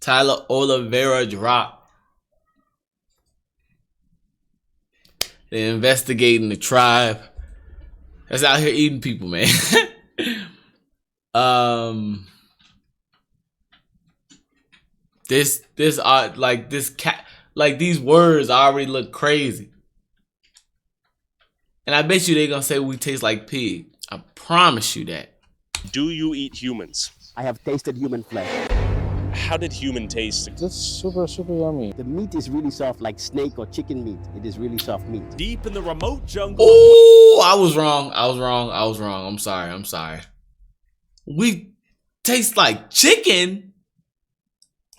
Tyler Oliveira drop. They're investigating the tribe that's out here eating people, man. This these words already look crazy. And I bet you they're gonna say we taste like pig. I promise you that. Do you eat humans? I have tasted human flesh. How did human taste? It's super yummy. The meat is really soft, like snake or chicken meat. It is really soft meat. Deep in the remote jungle. Oh, I was wrong. I'm sorry. We taste like chicken.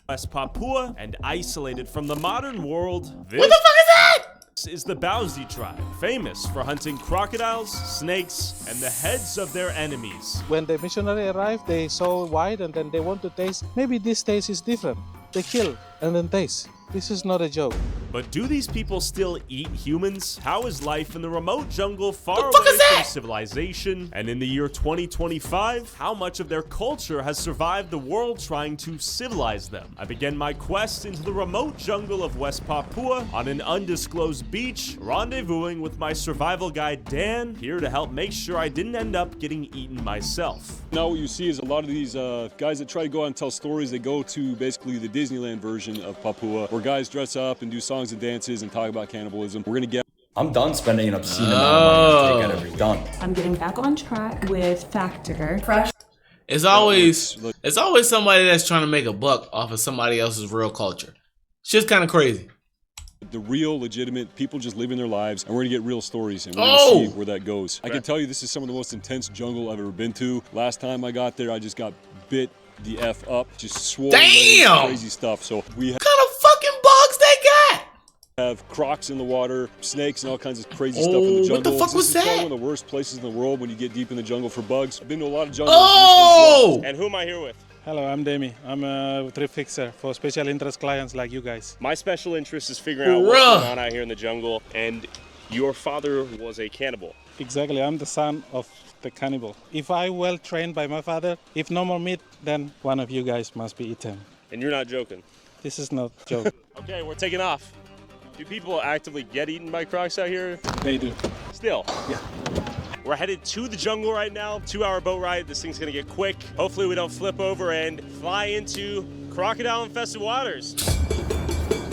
West Papua and isolated from the modern world. What the fuck is that? This is the Bauzi tribe, famous for hunting crocodiles, snakes, and the heads of their enemies. When the missionary arrived, they saw white and then they want to taste. Maybe this taste is different. They kill and then taste. This is not a joke. But do these people still eat humans? How is life in the remote jungle far away from civilization? And in the year 2025, how much of their culture has survived the world trying to civilize them? I began my quest into the remote jungle of West Papua on an undisclosed beach, rendezvousing with my survival guide Dan, here to help make sure I didn't end up getting eaten myself. Now what you see is a lot of these guys that try to go out and tell stories. They go to basically the Disneyland version of Papua, where guys dress up and do songs and dances and talk about cannibalism. We're gonna get. I'm done spending an obscene amount of money to take out every done. I'm getting back on track with Factor. Fresh. It's always somebody that's trying to make a buck off of somebody else's real culture. It's just kind of crazy. The real, legitimate people just living their lives, and we're gonna get real stories, and we're gonna see where that goes. I can tell you this is some of the most intense jungle I've ever been to. Last time I got there, I just got bit the F up, just swole, crazy stuff. So we What kind of fucking bugs they got? have crocs in the water, snakes, and all kinds of crazy stuff in the jungle. What the fuck was This is probably that? one of the worst places in the world when you get deep in the jungle for bugs. I've been to a lot of jungles. Oh! And who am I here with? Hello, I'm Demi. I'm a trip fixer for special interest clients like you guys. My special interest is figuring out what's going on out here in the jungle, and your father was a cannibal. Exactly, I'm the son of the cannibal. If I well trained by my father, if no more meat, then one of you guys must be eaten. And you're not joking. This is not a joke. Okay, we're taking off. Do people actively get eaten by crocs out here? They do. Still? Yeah. We're headed to the jungle right now. 2-hour boat ride. This thing's gonna get quick. Hopefully we don't flip over and fly into crocodile-infested waters.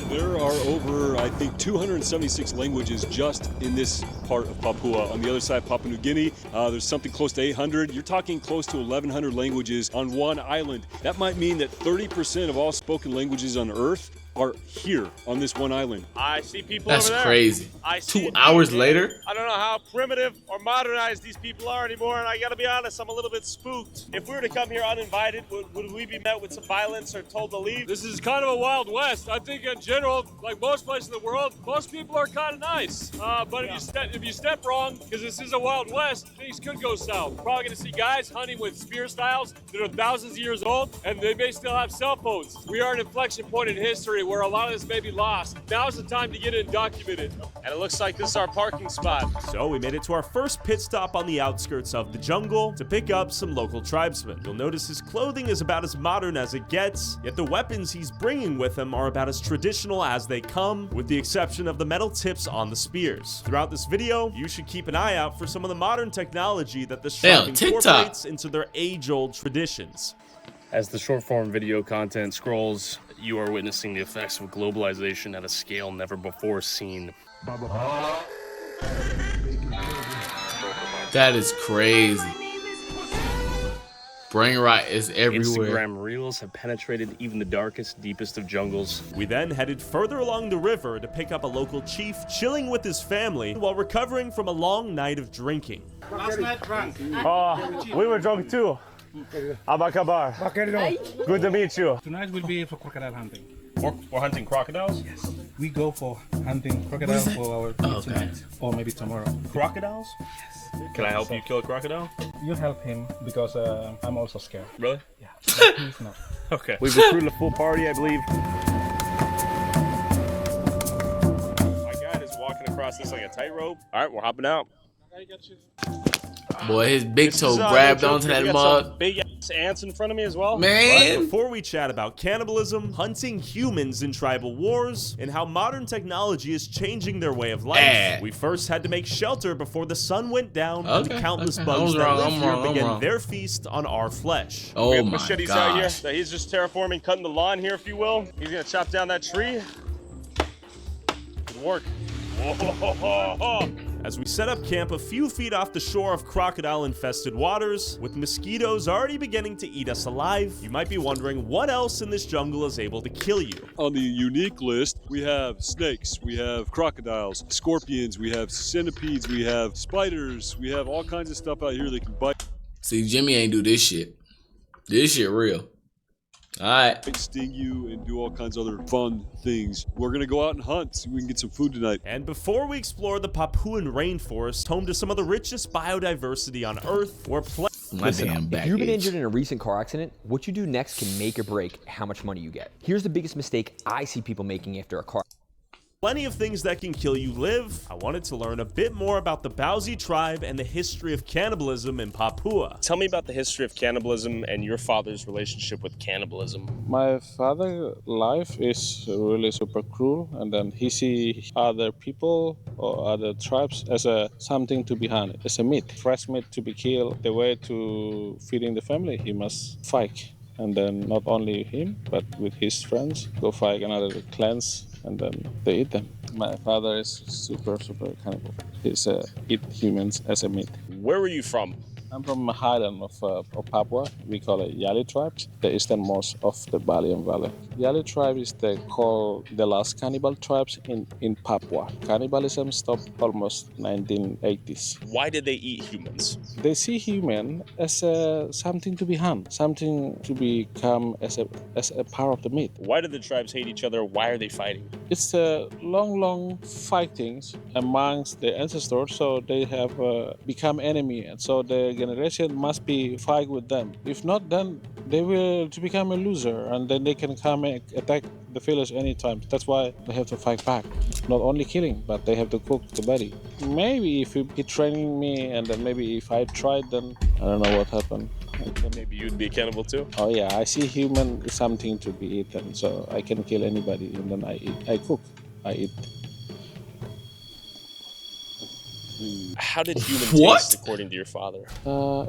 There are over, I think, 276 languages just in this part of Papua. On the other side, Papua New Guinea, there's something close to 800. You're talking close to 1,100 languages on one island. That might mean that 30% of all spoken languages on Earth are here on this one island. I see people That's over there. crazy. I see 2 hours people. later? I don't know how primitive or modernized these people are anymore, and I gotta be honest, I'm a little bit spooked. If we were to come here uninvited, would we be met with some violence or told to leave? This is kind of a Wild West. I think in general, like most places in the world, most people are kind of nice. But if you step wrong, because this is a Wild West, things could go south. Probably gonna see guys hunting with spear styles that are thousands of years old, and they may still have cell phones. We are at an inflection point in history where a lot of this may be lost. Now's the time to get it documented. And it looks like this is our parking spot. So we made it to our first pit stop on the outskirts of the jungle to pick up some local tribesmen. You'll notice his clothing is about as modern as it gets, yet the weapons he's bringing with him are about as traditional as they come, with the exception of the metal tips on the spears. Throughout this video, you should keep an eye out for some of the modern technology that this tribe incorporates into their age-old traditions. As the short-form video content scrolls, you are witnessing the effects of globalization at a scale never before seen. That is crazy. Brain rot is everywhere. Instagram reels have penetrated even the darkest, deepest of jungles. We then headed further along the river to pick up a local chief chilling with his family while recovering from a long night of drinking. Last night drunk. We were drunk too. Abakabar. Good to meet you. Tonight will be for crocodile hunting. We're hunting crocodiles? Yes. We go for hunting crocodiles for our tonight or maybe tomorrow. Crocodiles? Yes. Can I help you kill a crocodile? You help him because I'm also scared. Really? Yeah. Please not. Okay. We've recruited a full party, I believe. My guide is walking across this like a tightrope. All right, we're hopping out. Boy, his big toe grabbed onto that mug. Big ass There's ants in front of me as well. But Man, before we chat about cannibalism, hunting humans in tribal wars, and how modern technology is changing their way of life, we first had to make shelter before the sun went down and the countless bugs that live here began their feast on our flesh. oh We have my machetes out here gosh. that he's just terraforming, cutting the lawn here, if you will. He's gonna chop down that tree. Good work. Whoa. As we set up camp a few feet off the shore of crocodile-infested waters, with mosquitoes already beginning to eat us alive, you might be wondering what else in this jungle is able to kill you. On the unique list, we have snakes, we have crocodiles, scorpions, we have centipedes, we have spiders, we have all kinds of stuff out here that can bite, See, Jimmy ain't do this shit. This shit real. Alright. sting you, and do all kinds of other fun things. We're gonna go out and hunt, see if we can get some food tonight. And before we explore the Papuan rainforest, home to some of the richest biodiversity on Earth, we're My damn back If you've been itch. injured in a recent car accident, what you do next can make or break how much money you get. Here's the biggest mistake I see people making after a car. plenty of things that can kill you live. I wanted to learn a bit more about the Bauzi tribe and the history of cannibalism in Papua. Tell me about the history of cannibalism and your father's relationship with cannibalism. My father's life is really super cruel, and then he see other people or other tribes as a something to be hunted, as a meat, fresh meat to be killed. The way to feeding the family, he must fight, and then not only him, but with his friends, go fight another clans, and then they eat them. My father is super cannibal. He's eat humans as a meat. Where were you from? I'm from the highland of Papua. We call it Yali tribe, the easternmost of the Balian Valley. Yali tribe is called the last cannibal tribes in Papua. Cannibalism stopped almost 1980s. Why did they eat humans? They see human as something to be hunted, something to become as a part of the meat. Why did the tribes hate each other? Why are they fighting? It's a long fightings amongst the ancestors, so they have become enemy, and so the generation must be fight with them. If not, then they will to become a loser, and then they can come and attack the village anytime. That's why they have to fight back. Not only killing, but they have to cook the body. Maybe if he training me, and then maybe if I tried, then I don't know what happened. Maybe you'd be a cannibal too? Oh yeah, I see human is something to be eaten, so I can kill anybody, and then I eat. I cook. I eat. How did human What? taste according to your father?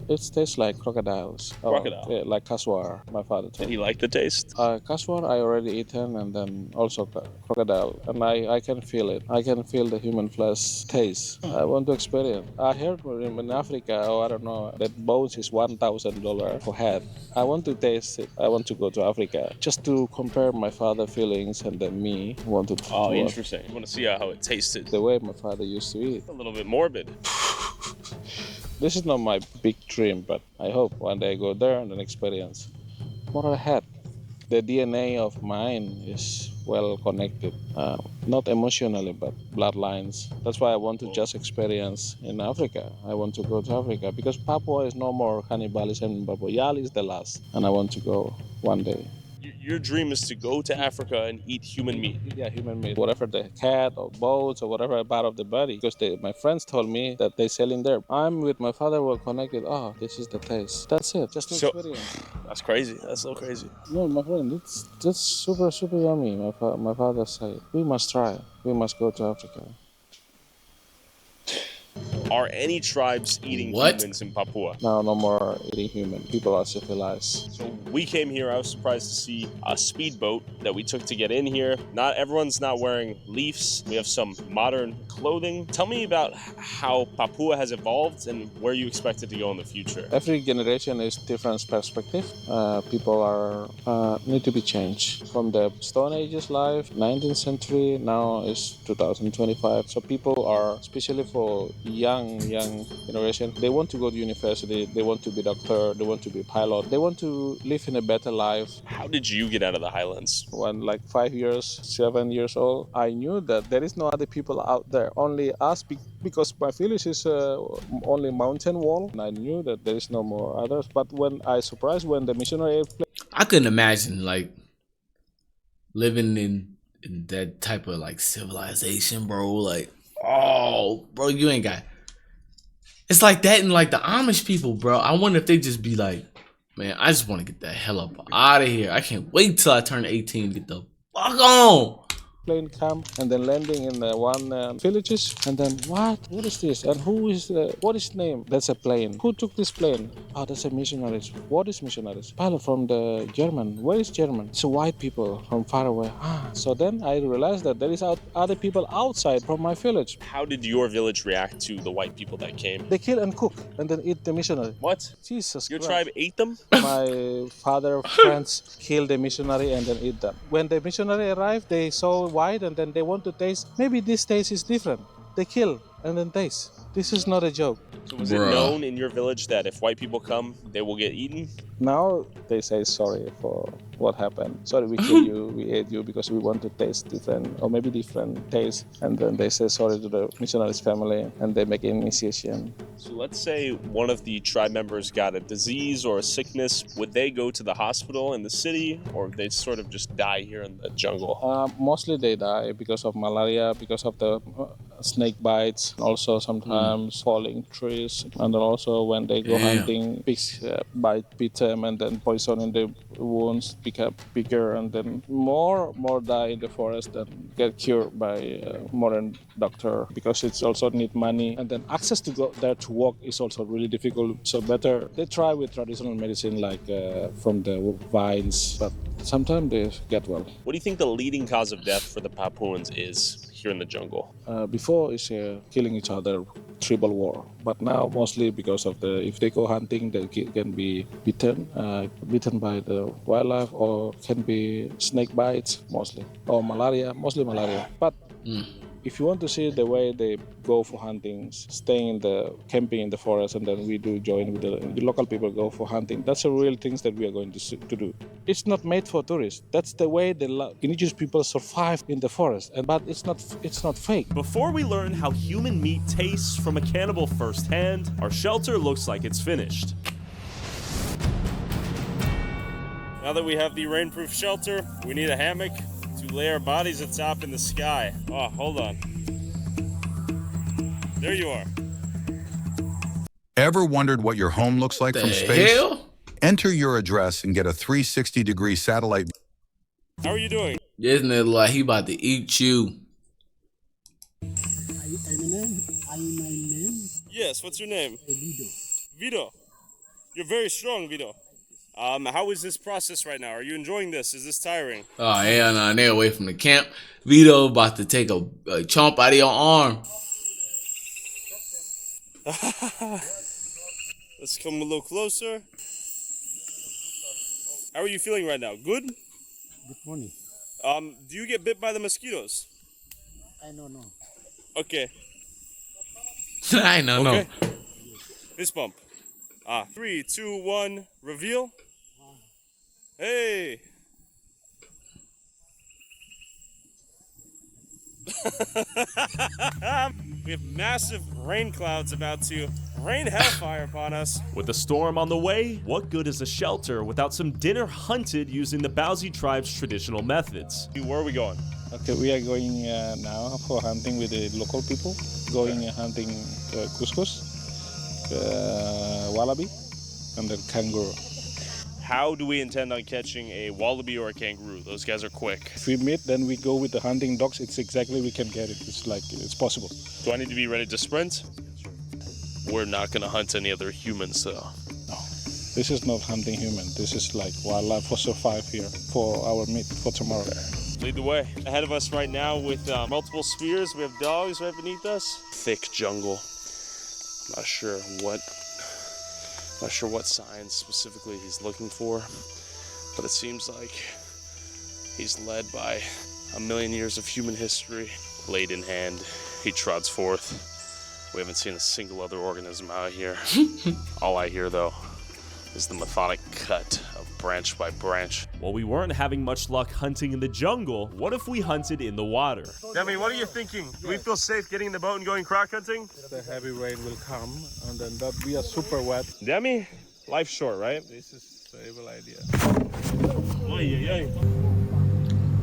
It tastes like crocodiles. Crocodile? Yeah, like kaswar, my father told Did me. he like the taste? Kaswar I already eaten, and then also crocodile, and I can feel it. I can feel the human flesh taste. I want to experience. I heard in Africa, or I don't know, that bones is $1,000 for head. I want to taste it. I want to go to Africa just to compare my father's feelings and then me. I want to. Oh, interesting. You want to see how it tasted? The way my father used to eat. A little bit morbid. This is not my big dream, but I hope one day I go there and then experience. What I had, the DNA of mine is well connected, not emotionally, but bloodlines. That's why I want to just experience in Africa. I want to go to Africa because Papua is no more cannibalism in Papua. Yali is the last, and I want to go one day. Your dream is to go to Africa and eat human meat. Yeah, human meat. Whatever the cat or boats or whatever part of the body. Because my friends told me that they sell in there. I'm with my father were connected. Oh, this is the taste. That's it. Just an experience. That's crazy. That's so crazy. No, my friend, that's super yummy. My father said, we must try. We must go to Africa. Are any tribes eating What? humans in Papua? Now, no more eating human. People are civilized. So we came here, I was surprised to see a speedboat that we took to get in here. Not everyone's not wearing leafs. We have some modern clothing. Tell me about how Papua has evolved and where you expect it to go in the future. Every generation is different perspective. People are need to be changed. From the Stone Age's life, 19th century, now is 2025. So people are, especially for young generation, they want to go to university, they want to be doctor, they want to be pilot, they want to live in a better life. How did you get out of the highlands? When like 5 years, 7 years old, I knew that there is no other people out there, only us, because my village is only mountain wall, and I knew that there is no more others. But when I surprised when the missionary I couldn't imagine like living in that type of like civilization, bro. Like, oh, bro, you ain't got. It's like that in like the Amish people, bro. I wonder if they just be like, Man, I just want to get the hell up out of here. I can't wait till I turn 18 and get the fuck on. Plane come and then landing in one villages, and then what is this, and who is what is name? That's a plane. Who took this plane? Oh, that's a missionaries. What is missionaries? Pilot from the German. Where is German? It's a white people from far away. So then I realized that there is other people outside from my village. How did your village react to the white people that came? They kill and cook and then eat the missionary. What? Jesus Your Christ. tribe ate them? My father friends killed the missionary and then eat them. When the missionary arrived, they saw white and then they want to taste. Maybe this taste is different. They kill and then taste. This is not a joke. So was it known in your village that if white people come, they will get eaten? Now they say sorry for what happened. Sorry, we killed you, we ate you because we want to taste different, or maybe different taste. And then they say sorry to the missionaries' family and they make initiation. So let's say one of the tribe members got a disease or a sickness. Would they go to the hospital in the city, or they sort of just die here in the jungle? Mostly they die because of malaria, because of the snake bites, also sometimes falling trees, and then also when they go hunting, pigs bite them and then poison in the wounds become bigger, and then more die in the forest than get cured by modern doctor, because it's also need money, and then access to go there to walk is also really difficult. So better they try with traditional medicine like from the vines, but sometimes they get well. What do you think the leading cause of death for the Papuans is here in the jungle? Before is killing each other, tribal war, but now mostly because of if they go hunting, they can be bitten by the wildlife, or can be snake bites mostly, or malaria, mostly malaria. But if you want to see the way they go for hunting, staying in the camping in the forest, and then we do join with the local people go for hunting. That's the real things that we are going to do. It's not made for tourists. That's the way the indigenous people survive in the forest, but it's not fake. Before we learn how human meat tastes from a cannibal firsthand, our shelter looks like it's finished. Now that we have the rainproof shelter, we need a hammock to lay our bodies atop in the sky. Oh, hold on. There you are. Ever wondered what your home looks like from space? Hell? Enter your address and get a 360-degree satellite. How are you doing? Isn't it like he about to eat you? Yes, what's your name? Vito. You're very strong, Vito. How is this process right now? Are you enjoying this? Is this tiring? Oh, hell no, they're away from the camp. Vito about to take a chomp out of your arm. Let's come a little closer. How are you feeling right now? Good? Good morning. Do you get bit by the mosquitoes? I don't know. Okay. I don't know. Fist bump. 3, 2, 1, reveal. Hey. We have massive rain clouds about to rain hellfire upon us. With a storm on the way, what good is a shelter without some dinner hunted using the Bauzi tribe's traditional methods? Where are we going? Okay, we are going now for hunting with the local people. Going hunting couscous, wallaby, and then kangaroo. How do we intend on catching a wallaby or a kangaroo? Those guys are quick. If we meet, then we go with the hunting dogs. It's exactly we can get it. It's possible. Do I need to be ready to sprint? We're not going to hunt any other humans, though. No, this is not hunting human. This is like wildlife for survive here for our meat for tomorrow. Lead the way. Ahead of us right now with multiple spears, we have dogs right beneath us. Thick jungle. Not sure what signs specifically he's looking for, but it seems like he's led by a million years of human history. Blade in hand, he trots forth. We haven't seen a single other organism out here. All I hear, though, is the methodic cut of branch by branch. While we weren't having much luck hunting in the jungle, what if we hunted in the water? Demi, what are you thinking? Do we feel safe getting in the boat and going croc hunting? The heavy rain will come, and then that we are super wet. Demi, life's short, right? This is a terrible idea.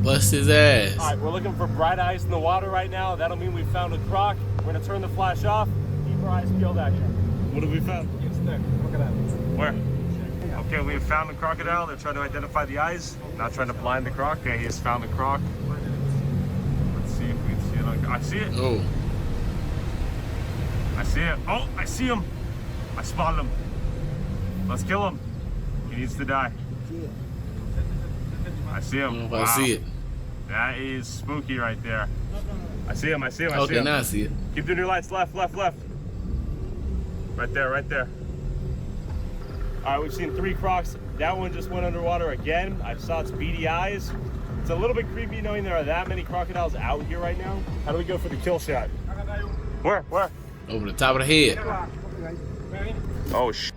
Bust his ass. All right, we're looking for bright eyes in the water right now. That'll mean we found a croc. We're gonna turn the flash off. Keep our eyes peeled out here. What have we found? It's there. Look at that. Where? Okay, we have found the crocodile. They're trying to identify the eyes. Not trying to blind the croc. Okay, he has found the croc. Let's see if we can see it. I see it. Oh. I see it. Oh, I see him. I spotted him. Let's kill him. He needs to die. I see him. I see it. That is spooky right there. I see him. I see him. I see Okay, him. now I see it. Keep doing your lights. Left, left, left. Right there, right there. All right, we've seen 3 crocs. That one just went underwater again. I saw its beady eyes. It's a little bit creepy knowing there are that many crocodiles out here right now. How do we go for the kill shot? Where? Where? Over the top of the head. Oh, shit.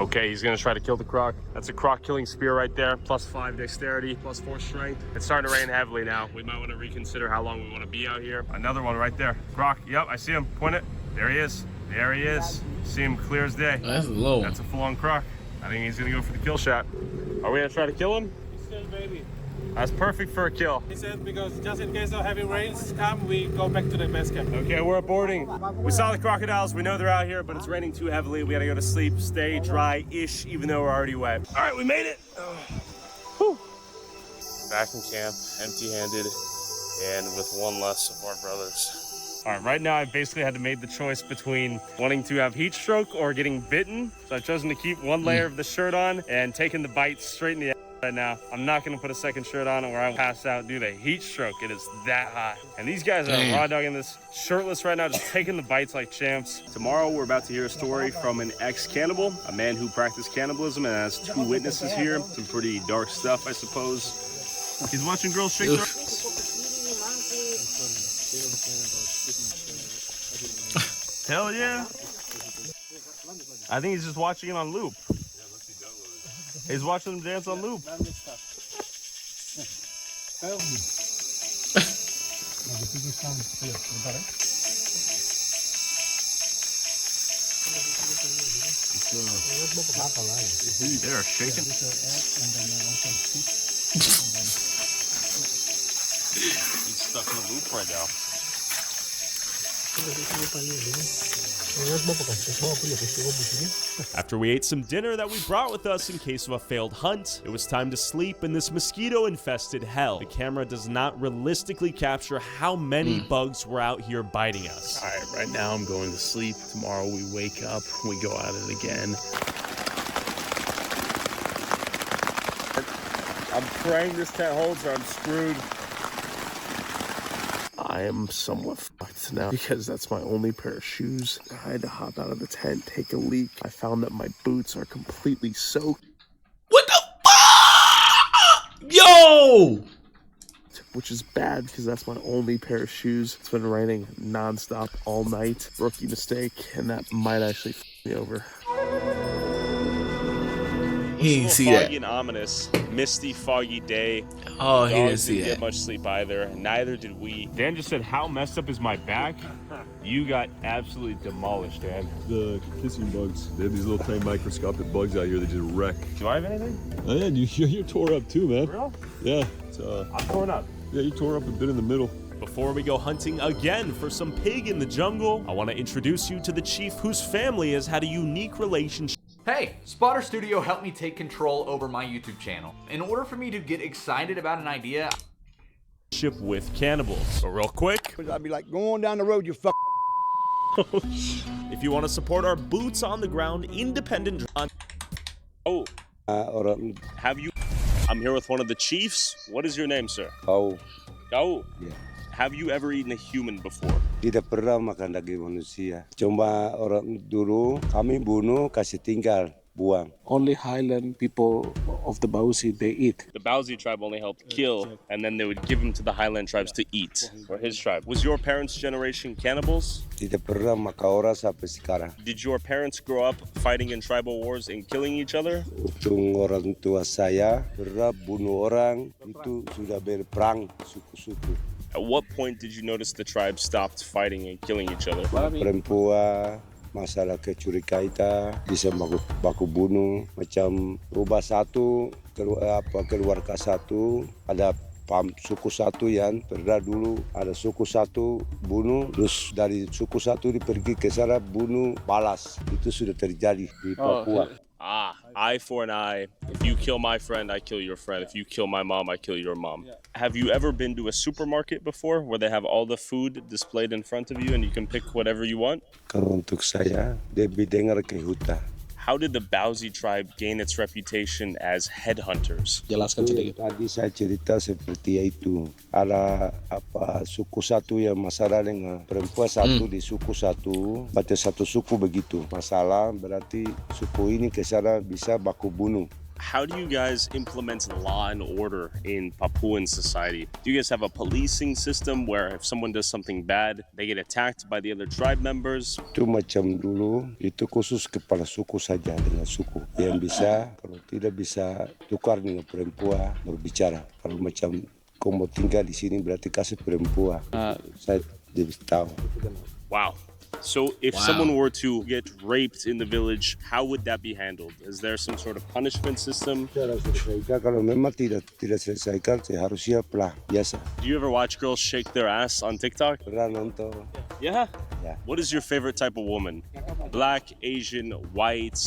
Okay, he's gonna try to kill the croc. That's a croc killing spear right there. +5 dexterity, +4 strength. It's starting to rain heavily now. We might want to reconsider how long we want to be out here. Another one right there. Croc, yep, I see him. Point it. There he is. There he is. See him clear as day. That's a low one. That's a full-on croc. I think he's gonna go for the kill shot. Are we gonna try to kill him? He's still baby. That's perfect for a kill. He said because just in case of heavy rains come, we go back to the base camp. Okay, we're boarding. We saw the crocodiles. We know they're out here, but it's raining too heavily. We gotta go to sleep, stay dry-ish, even though we're already wet. All right, we made it. Whew. Back in camp, empty-handed, and with one less of our brothers. All right, right now I basically had to make the choice between wanting to have heat stroke or getting bitten. So I've chosen to keep one layer of the shirt on and taking the bite straight in the right now. I'm not gonna put a second shirt on or I'll pass out due to heat stroke. It is that hot. And these guys are raw dogging this shirtless right now, just taking the bites like champs. Tomorrow we're about to hear a story from an ex-cannibal, a man who practiced cannibalism and has 2 witnesses here. Some pretty dark stuff, I suppose. He's watching girls shake their... Hell yeah. I think he's just watching it on loop. He's watching them dance on loop. They're shaking. He's stuck in a loop right now. After we ate some dinner that we brought with us in case of a failed hunt, it was time to sleep in this mosquito-infested hell. The camera does not realistically capture how many bugs were out here biting us. All right, right now I'm going to sleep. Tomorrow we wake up, we go at it again. I'm praying this tent holds or I'm screwed. I am somewhat fucked now because that's my only pair of shoes. I had to hop out of the tent, take a leak. I found that my boots are completely soaked. What the fuck? Yo! Which is bad because that's my only pair of shoes. It's been raining nonstop all night. Rookie mistake, and that might actually f me over. He didn't see foggy that. And ominous, misty, foggy day. Oh, he didn't Dogs see didn't that. get much sleep either. Neither did we. Dan just said, how messed up is my back? You got absolutely demolished, Dan. The kissing bugs. They have these little tiny microscopic bugs out here that just wreck. Do I have anything? Oh yeah, you're tore up too, man. Real? Yeah. It's, I'm torn up. Yeah, you tore up a bit in the middle. Before we go hunting again for some pig in the jungle, I want to introduce you to the chief whose family has had a unique relationship. Hey, Spotter Studio helped me take control over my YouTube channel. In order for me to get excited about an idea, with cannibals. So real quick, I'd be like, go on down the road, you fuck. If you want to support our boots on the ground independent. Oh, have you? I'm here with one of the chiefs. What is your name, sir? Kau. Kau. Yeah. Have you ever eaten a human before? Tidak pernah makan daging manusia. Cuma orang dulu kami bunuh, kasih tinggal, buang. Only highland people of the Bausi, they eat. The Bausi tribe only helped kill, and then they would give him to the highland tribes to eat, or his tribe. Was your parents' generation cannibals? Tidak pernah makan orang sampai sekarang. Did your parents grow up fighting in tribal wars and killing each other? Untung orang tua saya pernah bunuh orang, itu sudah berperang suku-suku. At what point did you notice the tribe stopped fighting and killing each other? Perempuan, masalah kecurigaan, bisa baku bunuh, macam rubah satu, keluarga satu, ada paham suku satu yan, pernah dulu ada suku satu bunuh, terus dari suku satu pergi ke sana bunuh balas. Itu sudah terjadi di Papua. Eye for an eye. If you kill my friend, I kill your friend. If you kill my mom, I kill your mom. Have you ever been to a supermarket before where they have all the food displayed in front of you and you can pick whatever you want? Kalau untuk saya, lebih dengar ke hutan. How did the Bauzi tribe gain its reputation as headhunters? Jelaskan sedikit. Tadi saya cerita seperti itu. Ada suku satu yang masalah dengan perempuan satu di suku satu, baca satu suku begitu. Masalah berarti suku ini ke sana bisa baku bunuh. How do you guys implement law and order in Papuan society? Do you guys have a policing system where if someone does something bad, they get attacked by the other tribe members? Itu macam dulu, itu khusus kepala suku saja dengan suku. Yang bisa, kalau tidak bisa tukar dengan perempuan berbicara. Kalau macam kau mau tinggal di sini berarti kasih perempuan. Saya tidak tahu. Wow. So if someone were to get raped in the village, how would that be handled? Is there some sort of punishment system? Kalau memang tidak selesaikan, seharusnya biasa. Do you ever watch girls shake their ass on TikTok? Pernah nonton. Yeah? Yeah. What is your favorite type of woman? Black, Asian, white,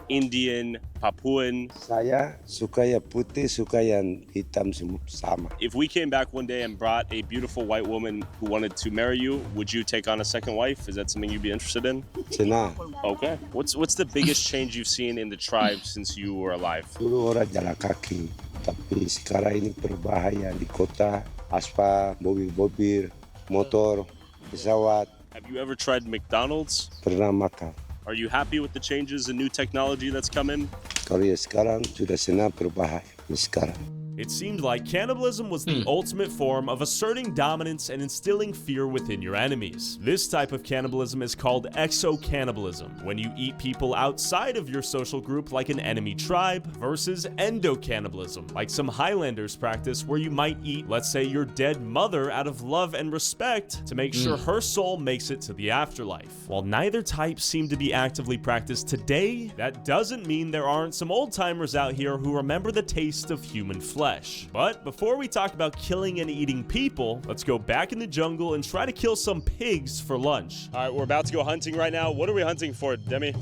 Indian, Papuan? Saya suka yang putih, suka yang hitam semua sama. If we came back one day and brought a beautiful white woman who wanted to marry you, would you take on a second wife? Is that something you'd be interested in? Senang. Okay. What's the biggest change you've seen in the tribe since you were alive? Dulu orang jalan kaki, tapi sekarang ini berbahaya di kota, aspal, mobil-mobil, motor, pesawat. Have you ever tried McDonald's? Pernah makan. Are you happy with the changes and new technology that's come in? Kalau sekarang sudah senang berbahaya sekarang. It seemed like cannibalism was the ultimate form of asserting dominance and instilling fear within your enemies. This type of cannibalism is called exo-cannibalism, when you eat people outside of your social group like an enemy tribe, versus endo-cannibalism, like some Highlanders practice where you might eat, let's say, your dead mother out of love and respect to make sure her soul makes it to the afterlife. While neither type seem to be actively practiced today, that doesn't mean there aren't some old-timers out here who remember the taste of human flesh. But before we talk about killing and eating people, let's go back in the jungle and try to kill some pigs for lunch. All right, we're about to go hunting right now. What are we hunting for, Demi?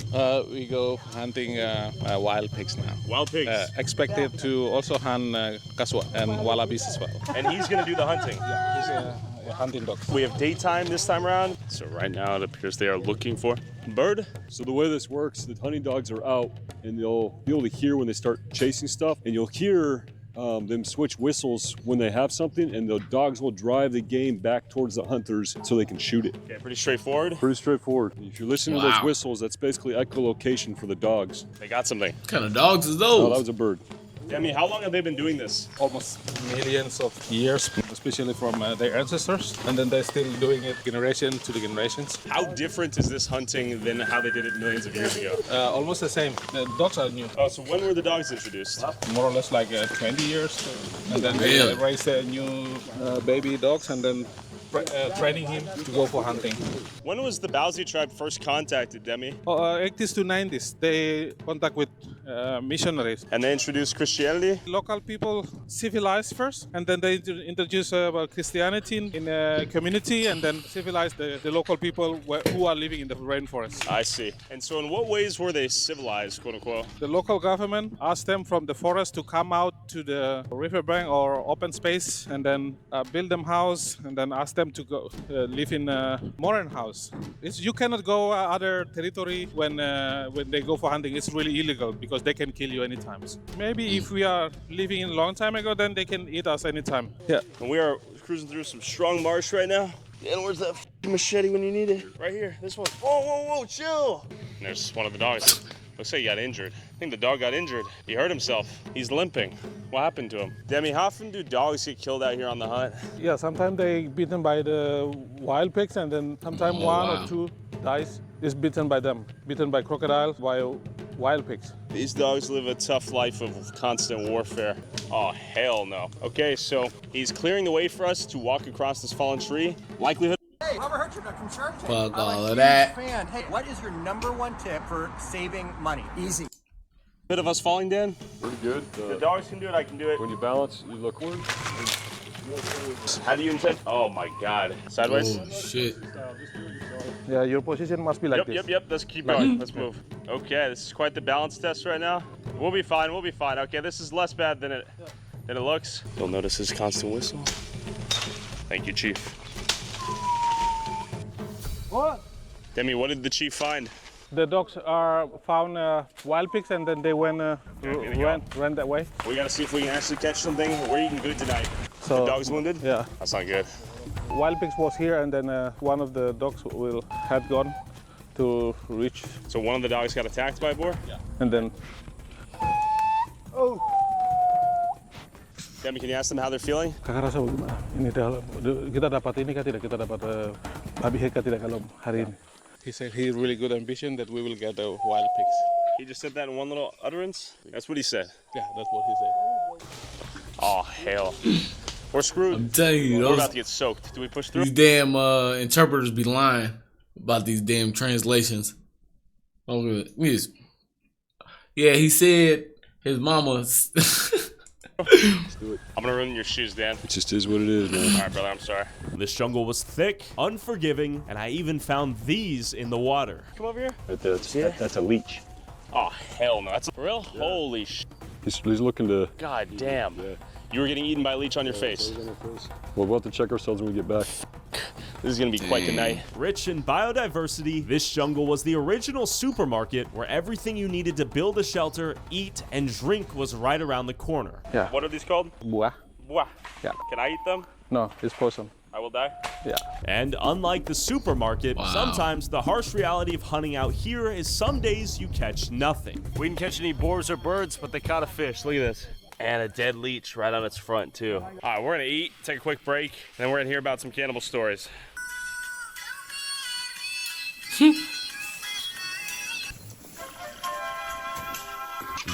We go hunting wild pigs now. Wild pigs? Expected to also hunt kaswa and wallabies as well. And he's going to do the hunting? Yeah, he's a hunting dog. We have daytime this time around. So right now it appears they are looking for bird. So the way this works, the hunting dogs are out and they'll be able to hear when they start chasing stuff, and you'll hear them switch whistles when they have something, and the dogs will drive the game back towards the hunters so they can shoot it. Okay, pretty straightforward? Pretty straightforward. If you're listening to those whistles, that's basically echolocation for the dogs. They got something. What kind of dogs is those? Oh, that was a bird. Demi, how long have they been doing this? Almost millions of years, especially from their ancestors, and then they're still doing it generation to the generations. How different is this hunting than how they did it millions of years ago? Almost the same. The dogs are new. Oh, so when were the dogs introduced? More or less like 20 years, and then they raise new baby dogs, and then training him to go for hunting. When was the Bauzi tribe first contacted, Demi? 80s to 90s. They contact with missionaries. And they introduced Christianity? Local people civilized first, and then they introduce Christianity in a community, and then civilize the local people who are living in the rainforest. I see. And so in what ways were they civilized, quote unquote? The local government asked them from the forest to come out to the riverbank or open space, and then build them house, and then ask them to go live in a modern house. You cannot go other territory when they go for hunting. It's really illegal because they can kill you anytime. Maybe if we are living in a long time ago, then they can eat us anytime. Yeah. And we are cruising through some strong marsh right now. And where's that machete when you need it? Right here, this one. Whoa, whoa, whoa, chill. And there's one of the dogs. Looks like he got injured. I think the dog got injured. He hurt himself. He's limping. What happened to him? Demi, how often do dogs get killed out here on the hunt? Yeah, sometimes they beaten by the wild pigs, and then sometimes one or two dies is bitten by them. Bitten by crocodiles, by wild pigs. These dogs live a tough life of constant warfare. Oh, hell no. Okay, so he's clearing the way for us to walk across this fallen tree. Likelihood. Hey, Robert Hertruck from Shark Tank. Fuck all I'm a of that. Fan. Hey, what is your #1 tip for saving money? Easy. Bit of us falling, Dan? Pretty good. The dogs can do it, I can do it. When you balance, you look forward. How do you intend? Oh my God. Sideways? Oh, shit. Yeah, your position must be like this. Yep. Let's keep going. Let's move. Okay, this is quite the balance test right now. We'll be fine. Okay, this is less bad than it looks. You'll notice his constant whistle. Thank you, Chief. What? Demi, what did the Chief find? The dogs are found wild pigs, and then they ran that way. We gotta see if we can actually catch something. We're eating good tonight. So, the dog's wounded? Yeah. That's not good. Wild pigs was here, and then one of the dogs had gone to reach. So one of the dogs got attacked by a boar? Yeah. And then. Oh. Demi, can you ask them how they're feeling? Kakak rasa bagaimana? Ini kita dapat ini kan tidak? Kita dapat babi head kan tidak kalau hari ini? He said he really good ambition that we will get the wild pigs. He just said that in one little utterance? That's what he said? Yeah, that's what he said. Oh, hell. We're screwed. I'm telling you, we're about to get soaked. Do we push through? These damn interpreters be lying about these damn translations. Oh, good. Yeah, he said his mama. Let's do it. I'm gonna ruin your shoes, Dan. It just is what it is, man. All right, brother, I'm sorry. This jungle was thick, unforgiving, and I even found these in the water. Come over here. Right there, that's a leech. Oh, hell no. That's for real? Yeah. Holy sh. He's looking to... God damn. Yeah. You were getting eaten by a leech on your face. We'll have to check ourselves when we get back. This is gonna be quite the night. Rich in biodiversity, this jungle was the original supermarket where everything you needed to build a shelter, eat, and drink was right around the corner. Yeah. What are these called? Buah. Buah. Yeah. Can I eat them? No, it's poison. I will die? Yeah. And unlike the supermarket, sometimes the harsh reality of hunting out here is some days you catch nothing. We didn't catch any boars or birds, but they caught a fish. Look at this. And a dead leech right on its front, too. All right, we're gonna eat, take a quick break, then we're gonna hear about some cannibal stories.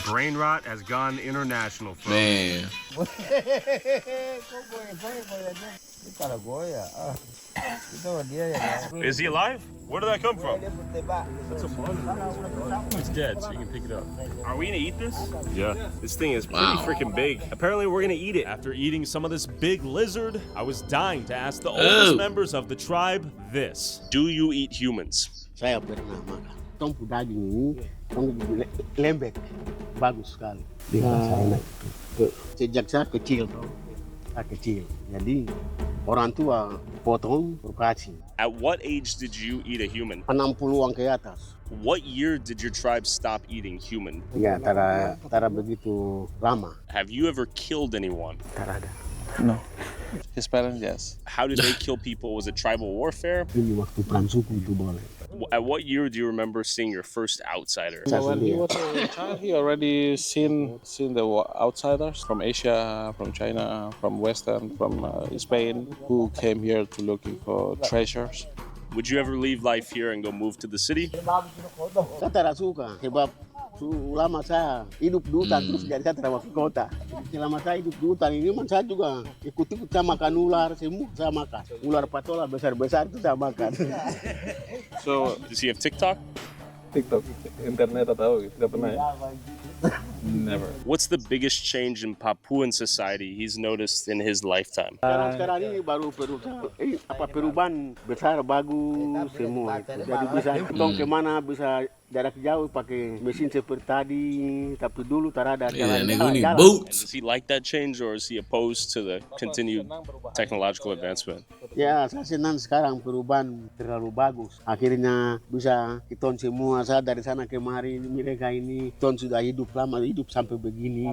Brain rot has gone international, folks. Man. Is he alive? Where did that come from? That's a monitor. It's dead, so you can pick it up. Are we gonna eat this? Yeah. This thing is pretty freaking big. Apparently, we're gonna eat it. After eating some of this big lizard, I was dying to ask the oldest members of the tribe this. Do you eat humans? Saya pernah makan. Tompu daging ini, tompu lembek, bagus sekali. Sejak saya kecil, jadi orang tua potong berkasih. At what age did you eat a human? 60-an ke atas. What year did your tribe stop eating human? Ya, tara begitu lama. Have you ever killed anyone? Tarada. No. His parents, yes. How did they kill people? Was it tribal warfare? Ini waktu perang suku itu boleh. At what year do you remember seeing your first outsider? When he was a child, he already seen the outsiders from Asia, from China, from Western, from Spain, who came here to looking for treasures. Would you ever leave life here and go move to the city? Saya tidak suka, sebab selama saya hidup di hutan terus jadi saya tidak masuk kota. Selama saya hidup di hutan ini, saya juga ikut-ikut saya makan ular, semut saya makan. Ular patola besar-besar itu saya makan. So, does he have TikTok? TikTok, internet atau tidak pernah ya? Never. What's the biggest change in Papuan society he's noticed in his lifetime? Sekarang ini baru perubahan besar, bagus semua. Jadi bisa tong kemana, bisa jarak jauh pakai mesin seperti tadi, tapi dulu tarada jalan. Boots. Does he like that change or is he opposed to the continued technological advancement? Ya, saya senang sekarang perubahan terlalu bagus. Akhirnya bisa kita semua, saya dari sana kemari, mereka ini ton sudah hidup lama, hidup sampai begini,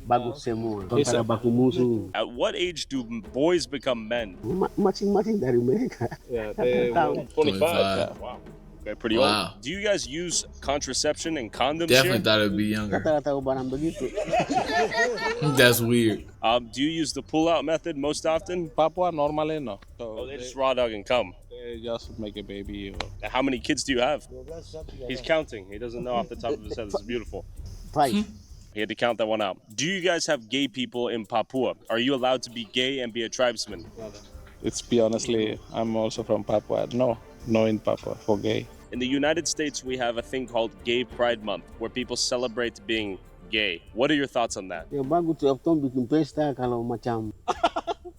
bagus semua. Ton baku musuh. At what age do boys become men? Masing-masing dari mereka. Yeah, they 25. Yeah. Wow. Okay, pretty old. Do you guys use contraception and condoms Definitely here? thought it'd be younger. Tahu barang begitu. That's weird. Do you use the pull-out method most often? Papua normally no. So they just raw dog and come. They just make a baby. How many kids do you have? He's counting. He doesn't know off the top of his head. This is beautiful. 5. He had to count that one out. Do you guys have gay people in Papua? Are you allowed to be gay and be a tribesman? It's be honestly, I'm also from Papua. No in Papua for gay. In the United States, we have a thing called Gay Pride Month, where people celebrate being gay. What are your thoughts on that? Ya bagus tuh, bikin pesta kalau macam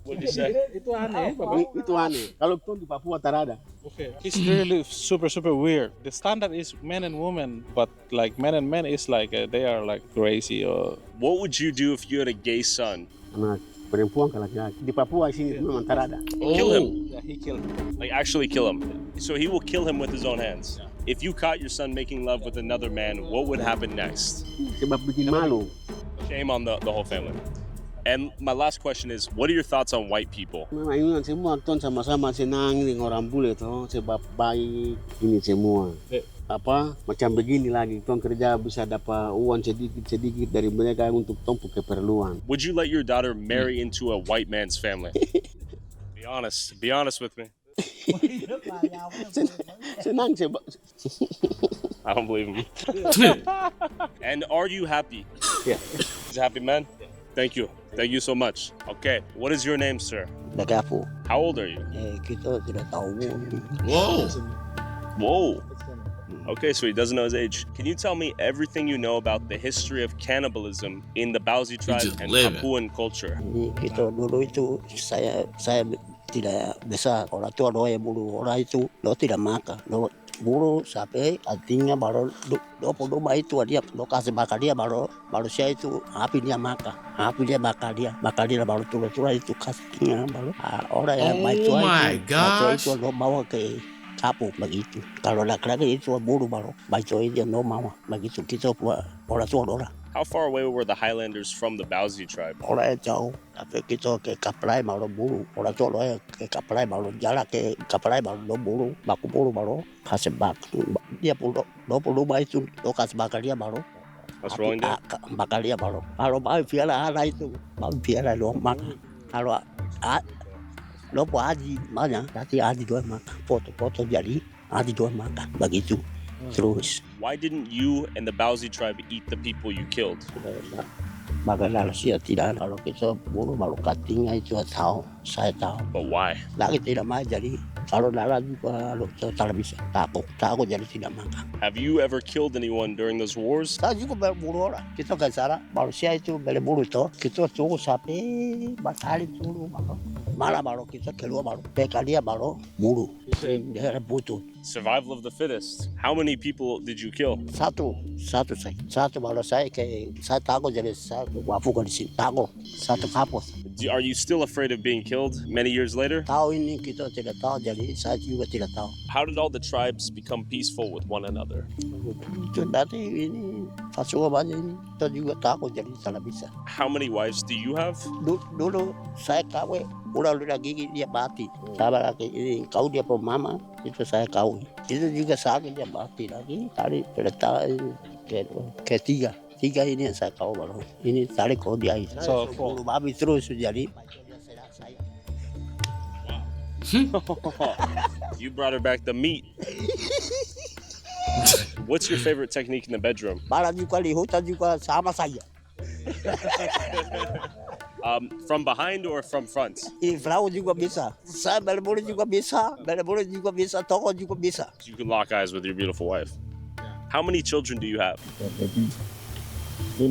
What did you say? Itu aneh. Kalau di Papua tarada. Okay. It's really super weird. The standard is men and women, but like men and men is like they are like crazy or. What would you do if you had a gay son? Anak perempuan ke laki-laki. Di Papua sini memang tarada. Kill him. Yeah, he killed him. Like actually kill him. So he will kill him with his own hands. If you caught your son making love with another man, what would happen next? Sebab bikin malu. Shame on the whole family. And my last question is, what are your thoughts on white people? Memang ini semua ton sama-sama senang dengan orang bule toh sebab baik ini semua. Apa macam begini lagi ton kerja bisa dapat uang sedikit dari mereka untuk tompu keperluan. Would you let your daughter marry into a white man's family? Be honest with me. Senang sebab. I don't believe him. And are you happy? Yeah. He's a happy man? Thank you so much. Okay, what is your name, sir? Nagapo. How old are you? Kita tidak tahu. Whoa. Okay, so he doesn't know his age. Can you tell me everything you know about the history of cannibalism in the Bauzi tribe and Papuan culture? Kita dulu itu saya tidak bisa orang tua doa yang bulu orang itu lo tidak makan lo bulu sampai artinya baru do itu dia lo kasih makan dia baru saya itu api dia makan dia baru turun itu kasihnya baru orang yang itu lo bawa ke kapung begitu kalau laki-laki itu bulu baru itu dia lo mau begitu kita orang tua orang. How far away were the Highlanders from the Bauzi tribe? Orang jauh, tapi kita ke kapal baru bulu. Orang tua orang ke kapal baru jalan ke kapal baru bulu, baku bulu baru kasih bak. Dia puluh itu lo kasih bakal dia baru. What's wrong there? Bakal dia baru. Kalau bawa piala ada itu, bawa piala lo makan. Kalau lo buat haji mana? Nanti haji dua makan. Foto jadi haji dua makan. Begitu. Terus. Why didn't you and the Bauzi tribe eat the people you killed? Magalah siya tidak kalau kita bulu baru katingnya itu saya tahu. But why? Lagi tidak mau jadi kalau lara juga lo tak bisa takut jadi tidak makan. Have you ever killed anyone during those wars? Saya juga berburu orang. Kita kan salah baru siya itu berburu itu kita tunggu sampai batali dulu malah baru kita keluar baru pekalia baru buru dia butuh. Survival of the fittest. How many people did you kill? Satu baru saya takut jadi satu wafukan di sini takut satu kapus. Are you still afraid of being killed many years later? Tahu ini kita tidak tahu jadi saya juga tidak tahu. How did all the tribes become peaceful with one another? Itu nanti ini pasukan banyak ini kita juga takut jadi salah bisa. How many wives do you have? Dulu saya kawin udah gigi dia mati. Sama lagi ini kau dia pemama itu saya kawin. Itu juga sakit dia mati lagi. Tadi terletak ketiga ini yang saya kawin baru. Ini tadi kau dia itu. So babi terus jadi. You brought her back the meat. What's your favorite technique in the bedroom? Malah juga di hutan juga sama saya. From behind or from front? Inflau juga bisa. Saya berburu juga bisa. Toko juga bisa. You can lock eyes with your beautiful wife. How many children do you have? 5, 10. He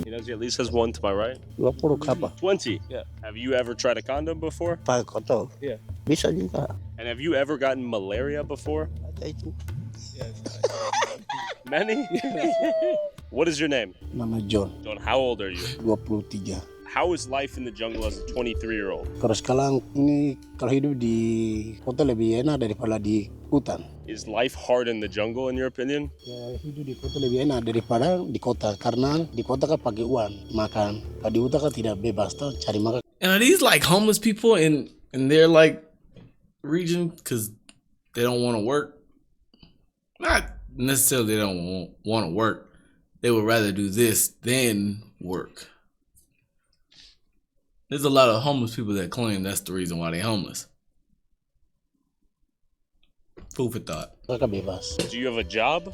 knows he at least has one to my right. 20 kapal. 20? Yeah. Have you ever tried a condom before? Pakai kotor. Yeah. Bisa juga. And have you ever gotten malaria before? Ada itu. Many? What is your name? Nama John. John, how old are you? 23. How is life in the jungle as a 23-year-old? Kalau sekarang ini kalau hidup di kota lebih enak daripada di hutan. Is life hard in the jungle in your opinion? Ya, hidup di kota lebih enak daripada di kota karena di kota kan pakai uang makan. Kalau di hutan kan tidak bebas tuh cari makan. And are these like homeless people in their like region because they don't want to work? Not necessarily they don't want to work. They would rather do this than work. There's a lot of homeless people that claim that's the reason why they're homeless. Food for thought. Do you have a job?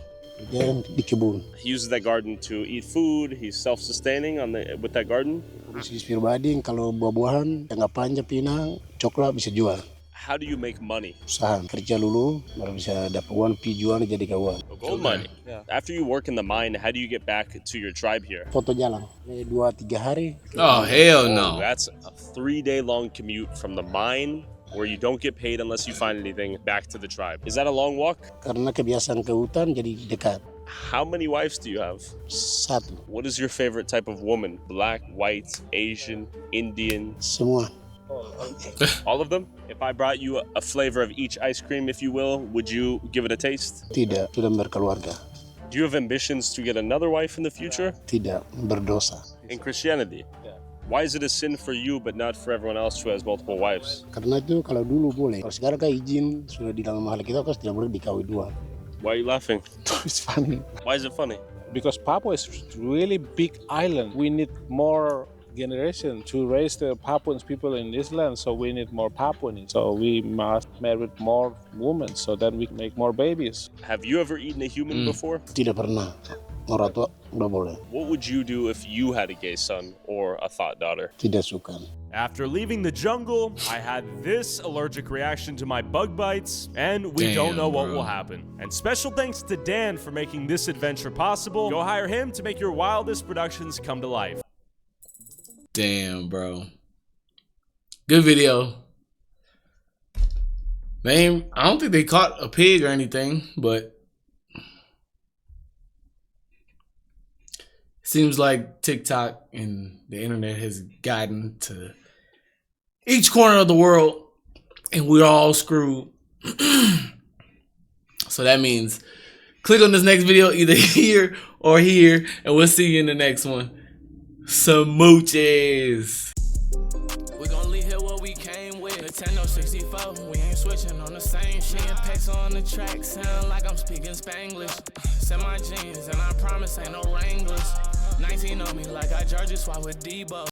Di kebun. He uses that garden to eat food. He's self-sustaining with that garden. Bisnis pribadi kalau buah-buahan, jangka panjang pinang, coklat bisa jual. How do you make money? Usaha kerja dulu baru bisa dapat uang, tujuan jadi kawan. Gold mining. Yeah. After you work in the mine, how do you get back to your tribe here? Foto jalan 2-3 hari. Oh hell no! That's a 3-day long commute from the mine, where you don't get paid unless you find anything, back to the tribe. Is that a long walk? Karena kebiasaan ke hutan jadi dekat. How many wives do you have? 1. What is your favorite type of woman? Black, white, Asian, Indian? Semua. All of them? If I brought you a flavor of each ice cream, if you will, would you give it a taste? Tidak, sudah berkeluarga. Do you have ambitions to get another wife in the future? Tidak, berdosa. In Christianity? Why is it a sin for you but not for everyone else who has multiple wives? Karena itu kalau dulu boleh. Kalau sekarang kan izin sudah di dalam mahal kita kan tidak boleh dikawin 2. Why are you laughing? It's funny. Why is it funny? Because Papua is really big island. We need more generation to raise the Papuan people in this land, so we need more Papuan. So we must marry more women so that we make more babies. Have you ever eaten a human before? Tidak pernah. Orang tua udah boleh. What would you do if you had a gay son or a thought daughter? Tidak suka. After leaving the jungle, I had this allergic reaction to my bug bites, and we don't know what will happen. And special thanks to Dan for making this adventure possible. Go hire him to make your wildest productions come to life. Damn, bro. Good video. I don't think they caught a pig or anything, but seems like TikTok and the internet has gotten to each corner of the world and we're all screwed. So that means click on this next video either here or here, and we'll see you in the next one. Some mooches. We gon' leave here what we came with. Nintendo 64, we ain't switching on the same shit. And peso on the track, sound like I'm speaking Spanglish. Send my jeans, and I promise ain't no Wranglers. 19 on me like I Georgia swap with Debo.